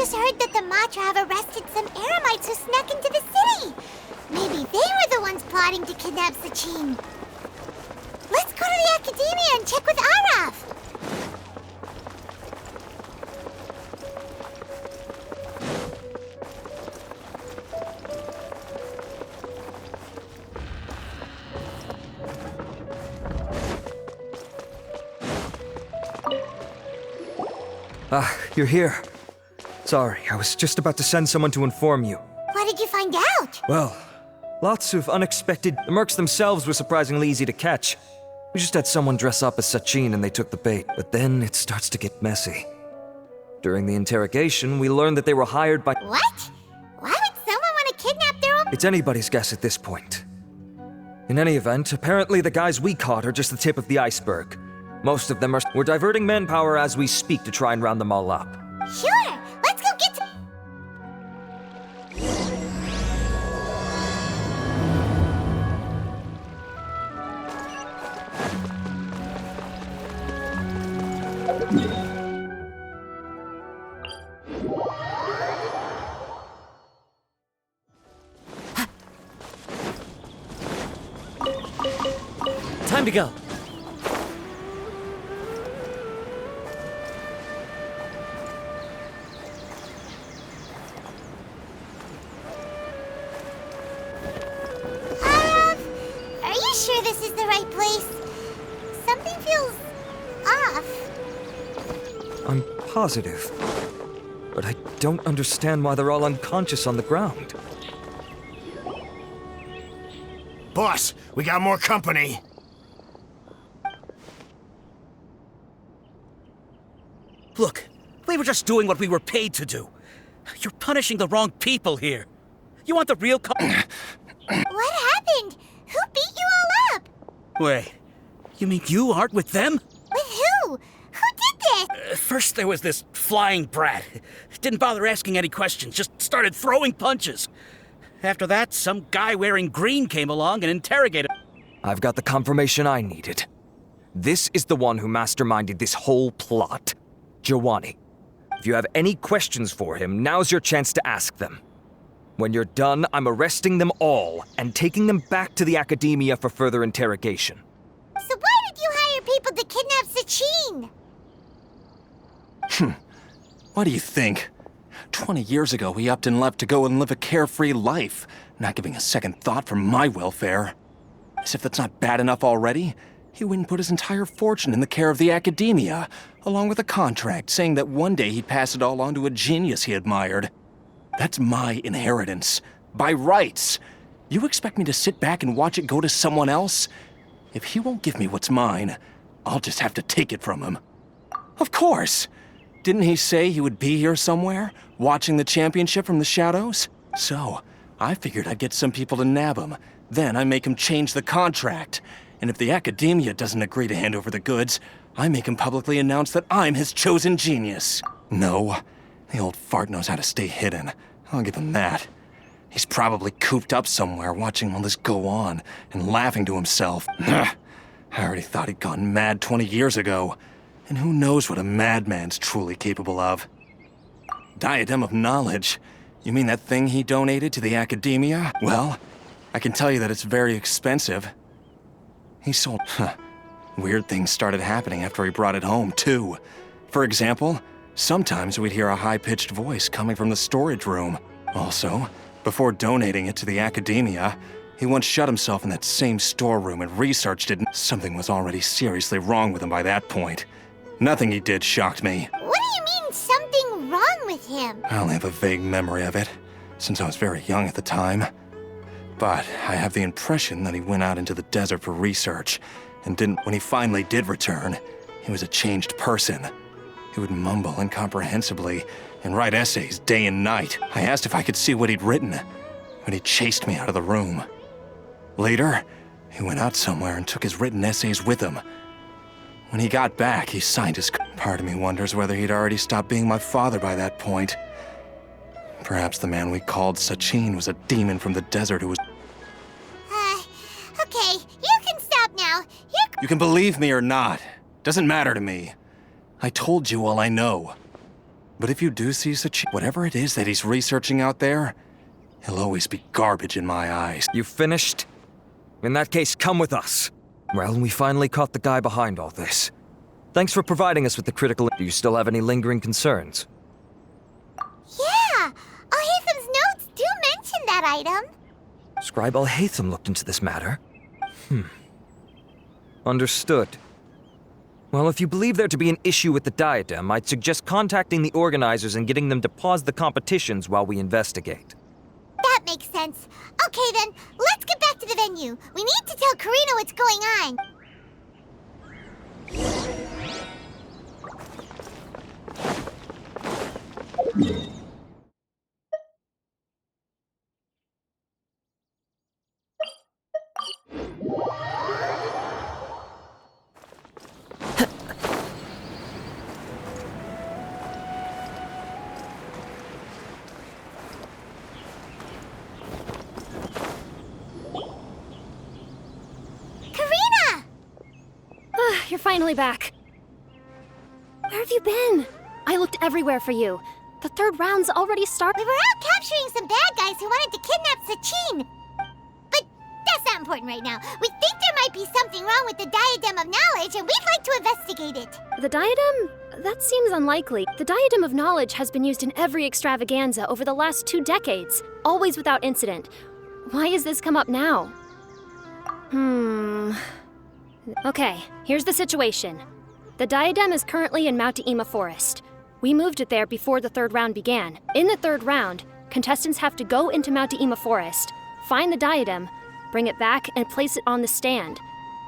just heard that the Matra have arrested some Eremites who snuck into the city. Maybe they were the ones plotting to kidnap Sachin. Let's go to the Academia and check with Araf. Ah, you're here. Sorry, I was just about to send someone to inform you. What did you find out? Well, lots of unexpected... The mercs themselves were surprisingly easy to catch. We just had someone dress up as Sachin and they took the bait. But then it starts to get messy. During the interrogation, we learned that they were hired by... What? Why would someone want to kidnap their own... It's anybody's guess at this point. In any event, apparently the guys we caught are just the tip of the iceberg. Most of them are... We're diverting manpower as we speak to try and round them all up. Sure, let's go get to... Time to go. Are you sure this is the right place? Something feels off. I'm positive. But I don't understand why they're all unconscious on the ground. Boss, we got more company. Look, we were just doing what we were paid to do. You're punishing the wrong people here. You want the real What happened? Who beat you all up? Wait, you mean you aren't with them? With who? Who did this? First there was this flying brat. Didn't bother asking any questions, just started throwing punches. After that, some guy wearing green came along and interrogated. I've got the confirmation I needed. This is the one who masterminded this whole plot. Jawani. If you have any questions for him, now's your chance to ask them. When you're done, I'm arresting them all and taking them back to the Academia for further interrogation. So why did you hire people to kidnap Sachin? What do you think? 20 years ago, he upped and left to go and live a carefree life, not giving a second thought for my welfare. As if that's not bad enough already, he went and put his entire fortune in the care of the Academia, along with a contract saying that one day he'd pass it all on to a genius he admired. That's my inheritance. By rights. You expect me to sit back and watch it go to someone else? If he won't give me what's mine, I'll just have to take it from him. Of course! Didn't he say he would be here somewhere, watching the championship from the shadows? So, I figured I'd get some people to nab him. Then I make him change the contract. And if the Academia doesn't agree to hand over the goods, I make him publicly announce that I'm his chosen genius. No, the old fart knows how to stay hidden. I'll give him that. He's probably cooped up somewhere watching all this go on and laughing to himself. I already thought he'd gone mad 20 years ago. And who knows what a madman's truly capable of. Diadem of Knowledge? You mean that thing he donated to the Academia? Well, I can tell you that it's very expensive. He sold... Weird things started happening after he brought it home, too. For example, sometimes we'd hear a high-pitched voice coming from the storage room. Also, before donating it to the Academia, he once shut himself in that same storeroom and researched it. Something was already seriously wrong with him by that point. Nothing he did shocked me. What do you mean, something wrong with him? I only have a vague memory of it, since I was very young at the time. But I have the impression that he went out into the desert for research, and when he finally did return, he was a changed person. He would mumble incomprehensibly and write essays day and night. I asked if I could see what he'd written, but he chased me out of the room. Later, he went out somewhere and took his written essays with him. When he got back, he signed his... Part of me wonders whether he'd already stopped being my father by that point. Perhaps the man we called Sachin was a demon from the desert who was... Okay, you can stop now. You can believe me or not. Doesn't matter to me. I told you all I know. But if you do see Sachin, whatever it is that he's researching out there, he'll always be garbage in my eyes. You finished? In that case, come with us. Well, we finally caught the guy behind all this. Thanks for providing us with the critical... Do you still have any lingering concerns? Yeah! Al-Haytham's notes do mention that item. Scribe Al-Haytham looked into this matter. Understood. Well, if you believe there to be an issue with the diadem, I'd suggest contacting the organizers and getting them to pause the competitions while we investigate. That makes sense. Okay then, let's get back to the venue. We need to tell Karina what's going on. You're finally back. Where have you been? I looked everywhere for you. The third round's already started. We were out capturing some bad guys who wanted to kidnap Sachin. But that's not important right now. We think there might be something wrong with the Diadem of Knowledge, and we'd like to investigate it. The diadem? That seems unlikely. The Diadem of Knowledge has been used in every extravaganza over the last 2 decades, always without incident. Why has this come up now? Okay, here's the situation. The diadem is currently in Mount Ima Forest. We moved it there before the third round began. In the third round, contestants have to go into Mount Ima Forest, find the diadem, bring it back, and place it on the stand.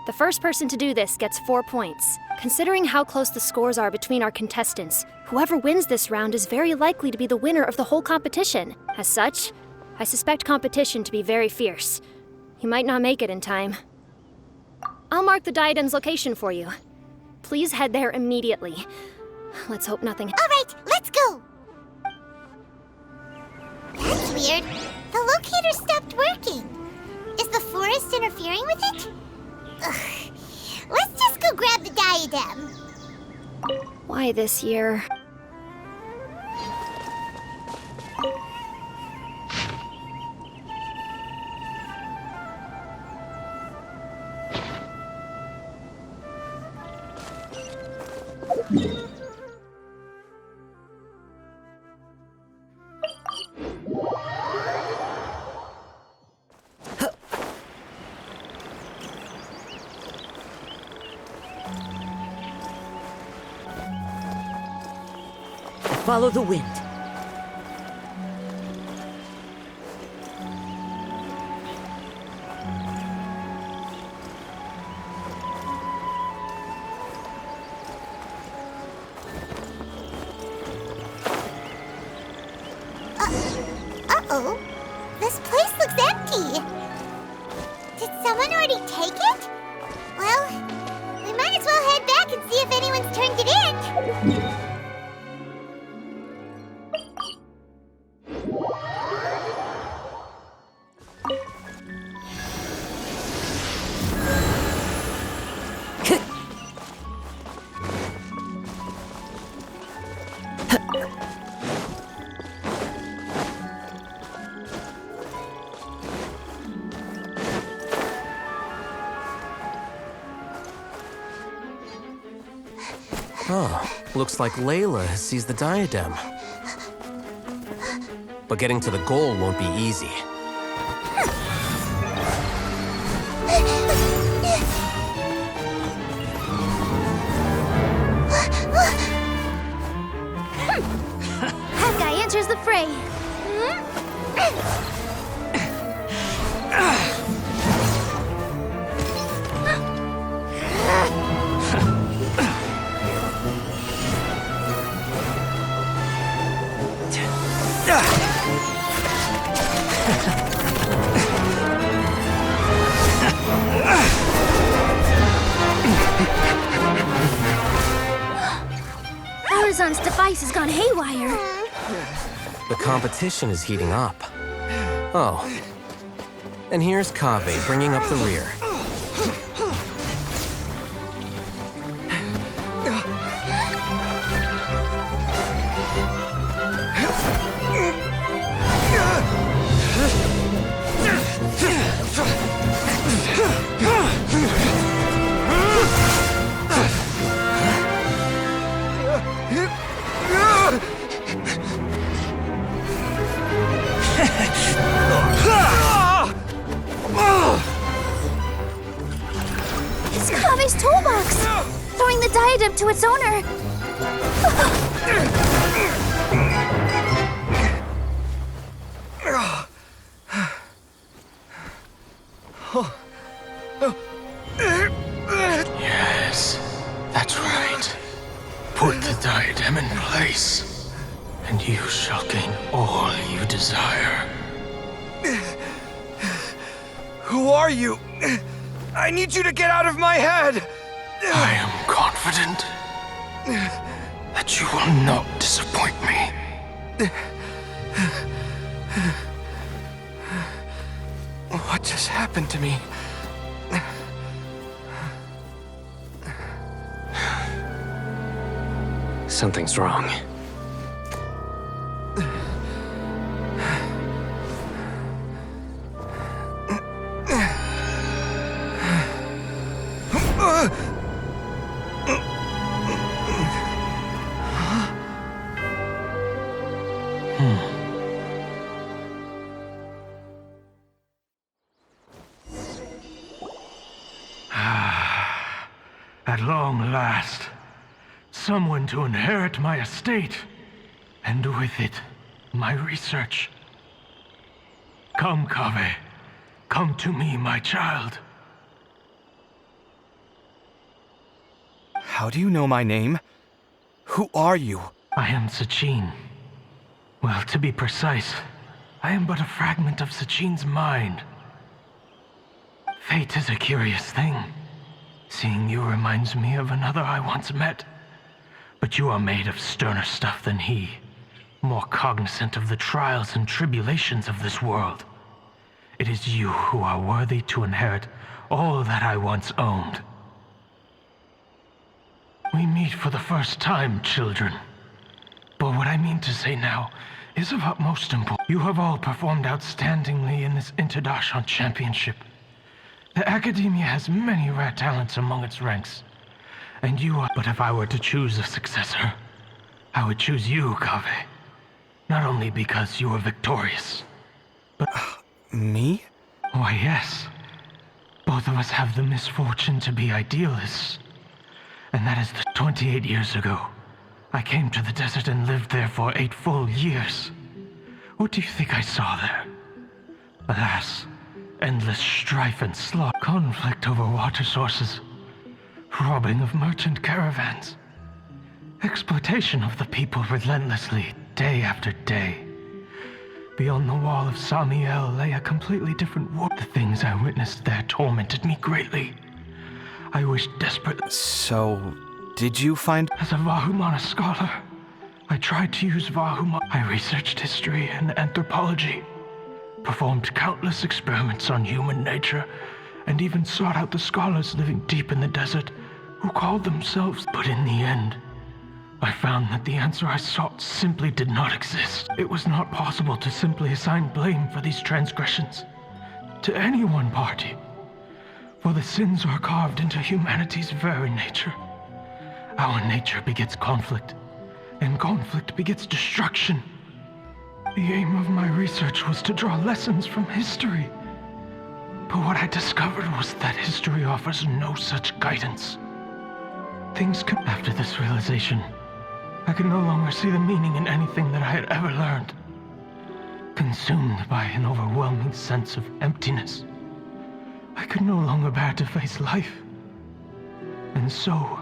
The first person to do this gets 4 points. Considering how close the scores are between our contestants, whoever wins this round is very likely to be the winner of the whole competition. As such, I suspect competition to be very fierce. You might not make it in time. I'll mark the diadem's location for you. Please head there immediately. Let's hope nothing... All right, let's go! That's weird. The locator stopped working. Is the forest interfering with it? Ugh. Let's just go grab the diadem. Why this year? Follow the wind. Uh-oh. This place looks empty. Did someone already take it? Well, we might as well head back and see if anyone's turned it in. Oh, looks like Layla has seized the diadem. But getting to the goal won't be easy. That guy enters the fray. Horizon's device has gone haywire. The competition is heating up. Oh. And here's Kaveh bringing up the rear. It's Kave's toolbox! Throwing the diadem to its owner! Yes, that's right. Put the diadem in place, and you shall gain all you desire. Who are you? I need you to get out of my head! I am confident that you will not disappoint me. What just happened to me? Something's wrong. At long last, someone to inherit my estate, and with it, my research. Come, Kaveh. Come to me, my child. How do you know my name? Who are you? I am Sachin. Well, to be precise, I am but a fragment of Sachin's mind. Fate is a curious thing. Seeing you reminds me of another I once met. But you are made of sterner stuff than he, more cognizant of the trials and tribulations of this world. It is you who are worthy to inherit all that I once owned. We meet for the first time, children. But what I mean to say now is of utmost importance. You have all performed outstandingly in this Interdarshan Championship. The Academia has many rare talents among its ranks, and you are... But if I were to choose a successor, I would choose you, Kaveh. Not only because you were victorious, but... Me? Why, yes. Both of us have the misfortune to be idealists. And that is 28 years ago. I came to the desert and lived there for 8 full years. What do you think I saw there? Alas, endless strife and slaughter, conflict over water sources, robbing of merchant caravans, exploitation of the people relentlessly, day after day. Beyond the wall of Samiel lay a completely different world. The things I witnessed there tormented me greatly. I wished desperately. So, did you find... As a Vahumana scholar, I tried to use Vahumana. I researched history and anthropology, performed countless experiments on human nature, and even sought out the scholars living deep in the desert who called themselves. But in the end, I found that the answer I sought simply did not exist. It was not possible to simply assign blame for these transgressions to any one party, for the sins are carved into humanity's very nature. Our nature begets conflict, and conflict begets destruction. The aim of my research was to draw lessons from history. But what I discovered was that history offers no such guidance. After this realization, I could no longer see the meaning in anything that I had ever learned. Consumed by an overwhelming sense of emptiness, I could no longer bear to face life. And so,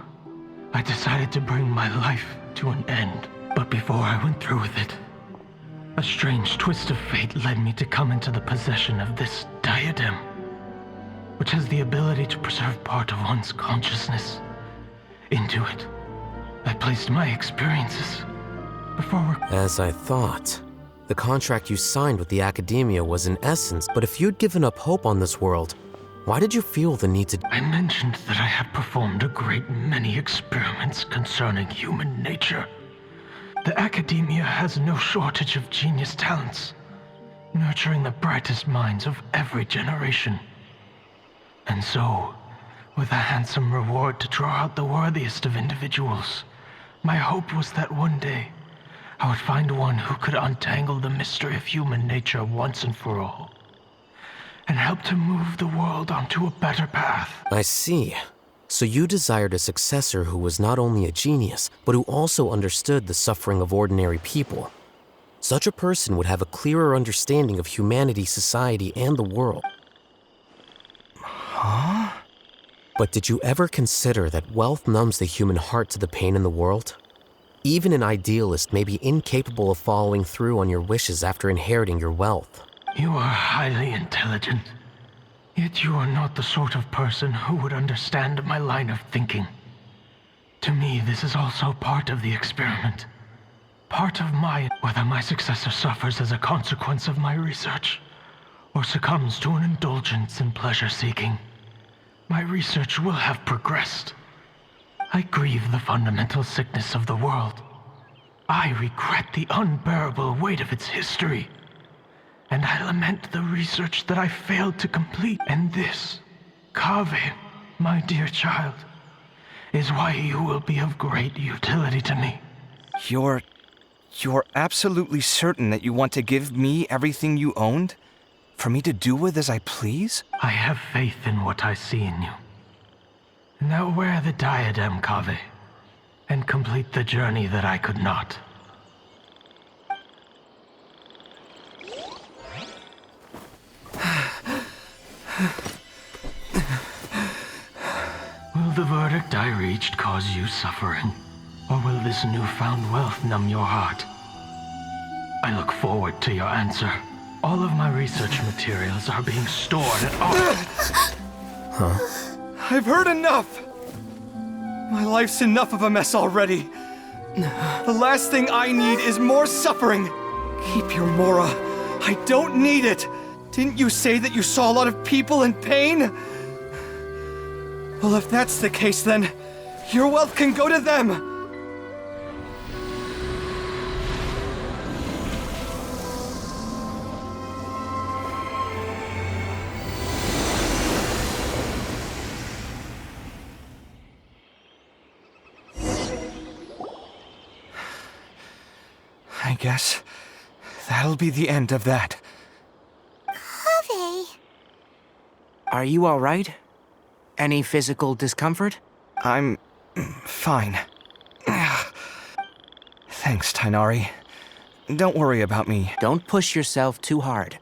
I decided to bring my life to an end. But before I went through with it, a strange twist of fate led me to come into the possession of this diadem, which has the ability to preserve part of one's consciousness. Into it, I placed my experiences before... As I thought. The contract you signed with the Academia was in essence, but if you'd given up hope on this world, why did you feel the need to... I mentioned that I had performed a great many experiments concerning human nature. The Academia has no shortage of genius talents, nurturing the brightest minds of every generation. And so, with a handsome reward to draw out the worthiest of individuals, my hope was that one day I would find one who could untangle the mystery of human nature once and for all, and help to move the world onto a better path. I see. So you desired a successor who was not only a genius, but who also understood the suffering of ordinary people. Such a person would have a clearer understanding of humanity, society, and the world. Huh? But did you ever consider that wealth numbs the human heart to the pain in the world? Even an idealist may be incapable of following through on your wishes after inheriting your wealth. You are highly intelligent, yet you are not the sort of person who would understand my line of thinking. To me, this is also part of the experiment. Part of whether my successor suffers as a consequence of my research, or succumbs to an indulgence in pleasure-seeking. My research will have progressed. I grieve the fundamental sickness of the world. I regret the unbearable weight of its history. And I lament the research that I failed to complete. And this, Kaveh, my dear child, is why you will be of great utility to me. You're absolutely certain that you want to give me everything you owned? For me to do with as I please? I have faith in what I see in you. Now wear the diadem, Kaveh, and complete the journey that I could not. Will the verdict I reached cause you suffering? Or will this newfound wealth numb your heart? I look forward to your answer. All of my research materials are being stored at I've heard enough! My life's enough of a mess already. The last thing I need is more suffering. Keep your Mora. I don't need it. Didn't you say that you saw a lot of people in pain? Well, if that's the case, then your wealth can go to them. I guess that'll be the end of that. Kaveh. Are you all right? Any physical discomfort? I'm fine. Thanks, Tainari. Don't worry about me. Don't push yourself too hard.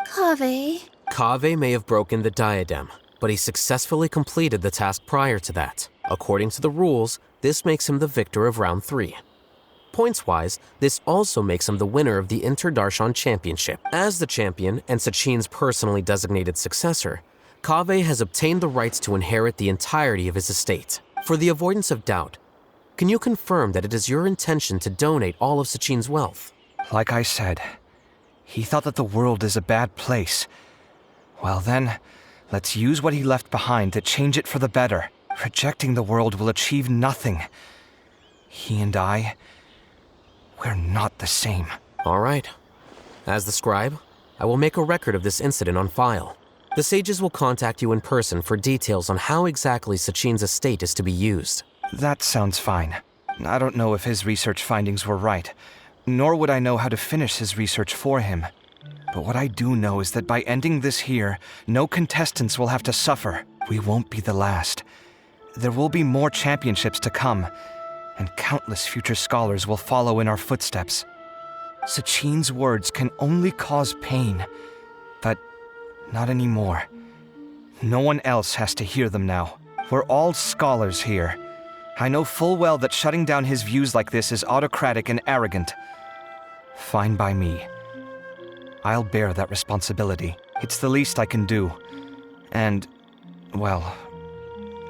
Kaveh. Kaveh may have broken the diadem, but he successfully completed the task prior to that. According to the rules, this makes him the victor of round 3. Points-wise, this also makes him the winner of the Interdarshan Championship. As the champion and Sachin's personally designated successor, Kaveh has obtained the rights to inherit the entirety of his estate. For the avoidance of doubt, can you confirm that it is your intention to donate all of Sachin's wealth? Like I said, he thought that the world is a bad place. Well then, let's use what he left behind to change it for the better. Rejecting the world will achieve nothing. He and I, we're not the same. All right. As the scribe, I will make a record of this incident on file. The sages will contact you in person for details on how exactly Sachin's estate is to be used. That sounds fine. I don't know if his research findings were right, nor would I know how to finish his research for him. But what I do know is that by ending this here, no contestants will have to suffer. We won't be the last. There will be more championships to come, and countless future scholars will follow in our footsteps. Sachin's words can only cause pain, but not anymore. No one else has to hear them now. We're all scholars here. I know full well that shutting down his views like this is autocratic and arrogant. Fine by me. I'll bear that responsibility. It's the least I can do. And, well,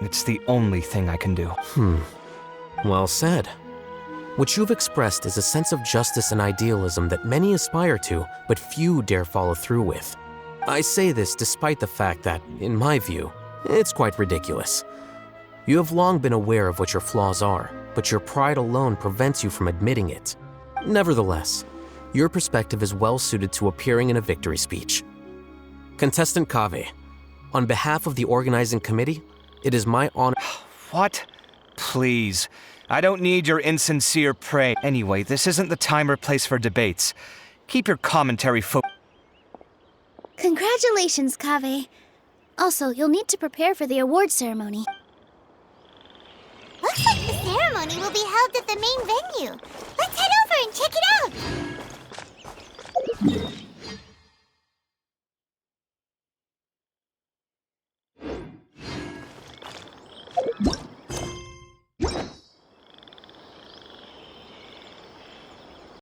it's the only thing I can do. Well said. What you've expressed is a sense of justice and idealism that many aspire to, but few dare follow through with. I say this despite the fact that, in my view, it's quite ridiculous. You have long been aware of what your flaws are, but your pride alone prevents you from admitting it. Nevertheless, your perspective is well suited to appearing in a victory speech. Contestant Kaveh, On behalf of the organizing committee, it is my honor. What? Please. I don't need your insincere praise. Anyway, this isn't the time or place for debates. Keep your commentary Congratulations, Kaveh. Also, you'll need to prepare for the award ceremony. Looks like the ceremony will be held at the main venue.